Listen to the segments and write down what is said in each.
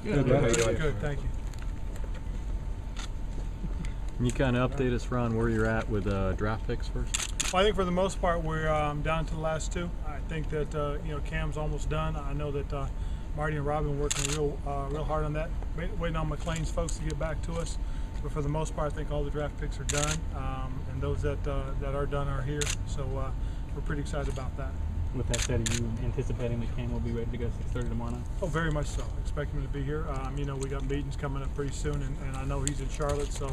Good. How you doing? Good, thank you. Can you kind of update us, Ron, where you're at with draft picks first? Well, I think for the most part we're down to the last two. I think that Cam's almost done. I know that Marty and Robin working real hard on that, waiting on McLean's folks to get back to us. But for the most part, I think all the draft picks are done, and those that are done are here. So we're pretty excited about that. With that said, are you anticipating that Cam will be ready to go 6:30 tomorrow night? Oh, very much so. Expect him to be here. We got meetings coming up pretty soon, and I know he's in Charlotte, so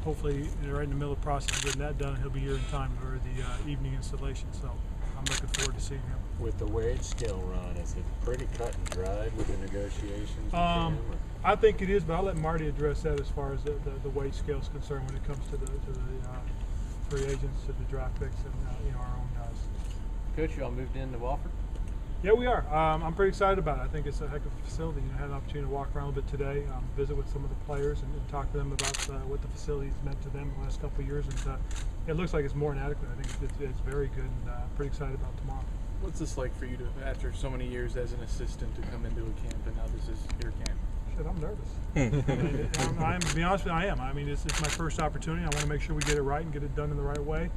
hopefully right in the middle of the process of getting that done, he'll be here in time for the evening installation. So I'm looking forward to seeing him. With the wage scale, Ron, is it pretty cut and dried with the negotiations with Cam? I think it is, but I'll let Marty address that as far as the wage scale is concerned when it comes to the free agents, to the draft picks, and our own guys. Coach, y'all moved into Wofford? Yeah, we are. I'm pretty excited about it. I think it's a heck of a facility. I had an opportunity to walk around a little bit today, visit with some of the players, and talk to them about what the facility's meant to them the last couple of years. And it looks like it's more than adequate. I think it's very good, and pretty excited about tomorrow. What's this like for you to, after so many years as an assistant, to come into a camp and now this is your camp? Shit, I'm nervous. To be honest with you, I am. I mean, it's my first opportunity. I want to make sure we get it right and get it done in the right way,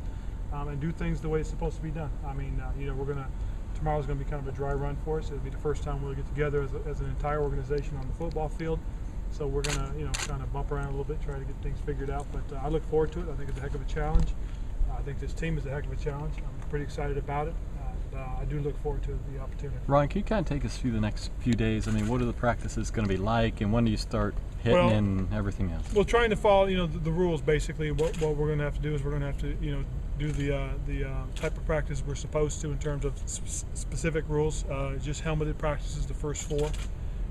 and do things the way it's supposed to be done. I mean, tomorrow's going to be kind of a dry run for us. It'll be the first time we'll get together as an entire organization on the football field. So we're going to, kind of bump around a little bit, try to get things figured out. But I look forward to it. I think it's a heck of a challenge. I think this team is a heck of a challenge. I'm pretty excited about it. I do look forward to the opportunity. Ron, can you kind of take us through the next few days? I mean, what are the practices going to be like, and when do you start hitting and everything else? Well, trying to follow, the rules basically. What we're going to have to do is we're going to have to, do the type of practice we're supposed to in terms of specific rules. Just helmeted practices the first 4,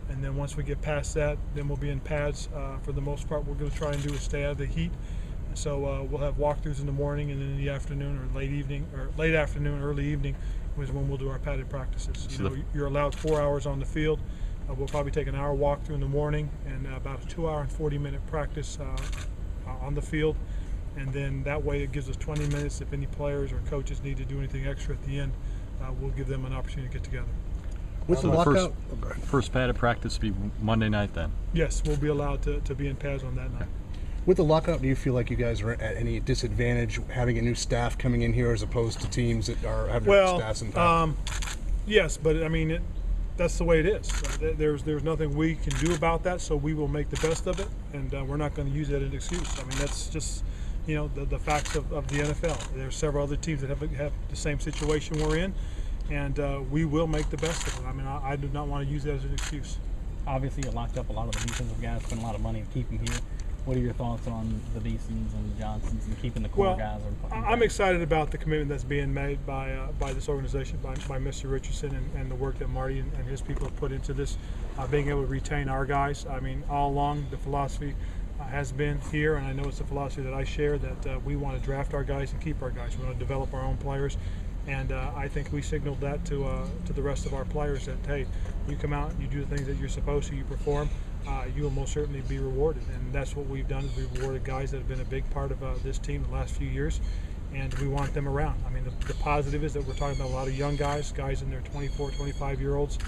and then once we get past that, then we'll be in pads. For the most part, we're going to try and do is stay out of the heat. So we'll have walkthroughs in the morning, and then in the afternoon or late afternoon, early evening is when we'll do our padded practices. You're allowed 4 hours on the field. We'll probably take an hour walkthrough in the morning and about a 2-hour and 40-minute practice on the field. And then that way it gives us 20 minutes. If any players or coaches need to do anything extra at the end, we'll give them an opportunity to get together. What's the lockout? First padded practice will be Monday night then? Yes, we'll be allowed to be in pads on that night. With the lockout, do you feel like you guys are at any disadvantage having a new staff coming in here as opposed to teams that have their staffs intact? Yes, but I mean, that's the way it is. There's nothing we can do about that, so we will make the best of it, and we're not going to use that as an excuse. I mean, that's just the facts of the NFL. There's several other teams that have the same situation we're in, and we will make the best of it. I mean, I do not want to use that as an excuse. Obviously, you locked up a lot of the defensive guys, spent a lot of money to keep them here. What are your thoughts on the Beesons and the Johnsons and keeping the core guys? I'm excited about the commitment that's being made by this organization, by Mr. Richardson, and the work that Marty and his people have put into this, being able to retain our guys. I mean, all along the philosophy has been here, and I know it's a philosophy that I share, that we want to draft our guys and keep our guys. We want to develop our own players, and I think we signaled that to the rest of our players that, hey, you come out, you do the things that you're supposed to, you perform, you will most certainly be rewarded. And that's what we've done, is we've rewarded guys that have been a big part of this team the last few years, and we want them around. I mean, the positive is that we're talking about a lot of young guys in their 24, 25-year-olds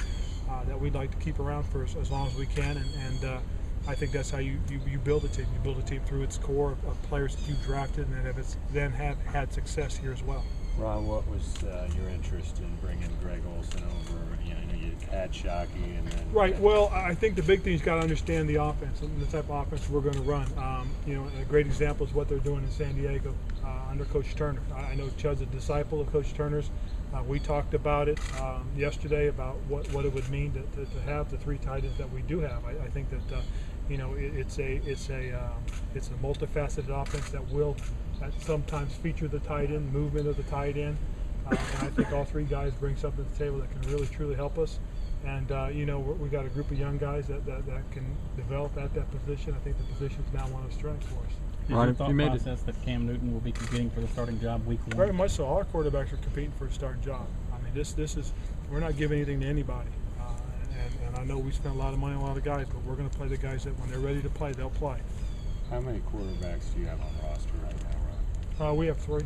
that we'd like to keep around for as long as we can, and I think that's how you build a team. You build a team through its core of players that you've drafted and that have had success here as well. Ron, what was your interest in bringing Greg Olson over? I know you had Shockey and then... Right. Well, I think the big thing is got to understand the offense and the type of offense we're going to run. A great example is what they're doing in San Diego under Coach Turner. I know Chud's a disciple of Coach Turner's. We talked about it yesterday, about what it would mean to have the 3 tight ends that we do have. I think that it's a multifaceted offense that will sometimes feature the tight end, movement of the tight end. And I think all 3 guys bring something to the table that can really truly help us. And we got a group of young guys that can develop at that position. I think the position is now one of strengths for us. Is your thought process that Cam Newton will be competing for the starting job week 1? Very much so. All our quarterbacks are competing for a starting job. I mean, this is, we're not giving anything to anybody. And I know we spend a lot of money on a lot of guys, but we're going to play the guys that when they're ready to play, they'll play. How many quarterbacks do you have on roster right now, Ron? We have 3.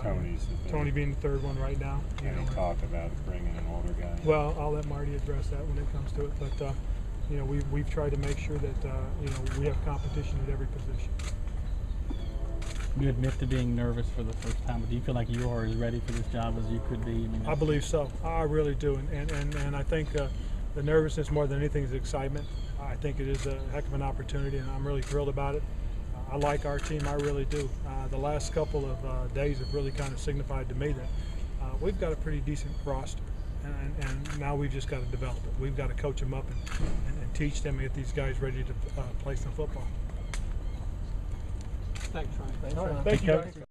Tony's the third. Tony being the 3rd one right now. Any talk about bringing an older guy? Well, I'll let Marty address that when it comes to it. But you know, we've tried to make sure that you know, we have competition at every position. You admit to being nervous for the first time, but do you feel like you are as ready for this job as you could be? I mean, I believe so. I really do, and I think the nervousness more than anything is excitement. I think it is a heck of an opportunity, and I'm really thrilled about it. I like our team, I really do. The last couple of days have really kind of signified to me that we've got a pretty decent roster, and now we've just got to develop it. We've got to coach them up and teach them and get these guys ready to play some football. Thanks, Ryan. All right, thank you guys.